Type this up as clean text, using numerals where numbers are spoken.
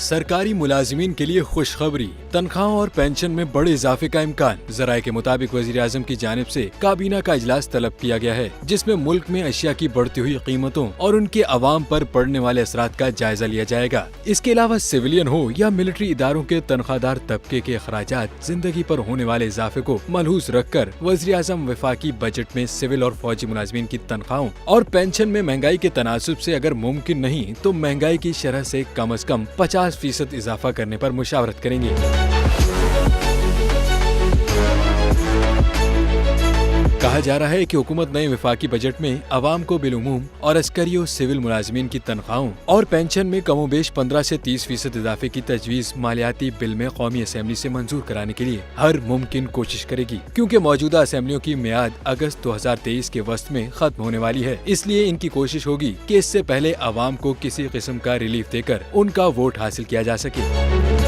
सरकारी मुलाजिमीन के लिए खुशखबरी, तनख्वाहों और पेंशन में बड़े इजाफे का इम्कान। ज़राए के मुताबिक वज़ीर आज़म की जानिब से काबीना का इजलास तलब किया गया है, जिसमें मुल्क में अशिया की बढ़ती हुई कीमतों और उनके अवाम पर पड़ने वाले असरात का जायजा लिया जाएगा। इसके अलावा सिविलियन हो या मिलिट्री इदारों के तनख्वाहदार तबके के अखराजात, जिंदगी पर होने वाले इजाफे को मलहूस रखकर वज़ीर आज़म वफाकी बजट में सिविल और फौजी मुलाजिमीन की तनख्वाहों और पेंशन में महंगाई के तनासुब से अगर मुमकिन नहीं तो महंगाई की शरह से कम अज कम 50% इजाफा करने पर मुशावरत करेंगे। कहा जा रहा है कि हुकूमत नए वफाकी बजट में अवाम को बिलुमूम और अस्करियों सिविल मुलाजिमीन की तनख्वाहों और पेंशन में कमोबेश 15 से 30% इजाफे की तजवीज़ मालियाती बिल में कौमी असम्बली से मंजूर कराने के लिए हर मुमकिन कोशिश करेगी, क्योंकि मौजूदा असम्बलियों की मियाद अगस्त 2023 के वस्त में खत्म होने वाली है। इसलिए इनकी कोशिश होगी कि इससे पहले अवाम को किसी किस्म का रिलीफ देकर उनका वोट हासिल किया जा सके।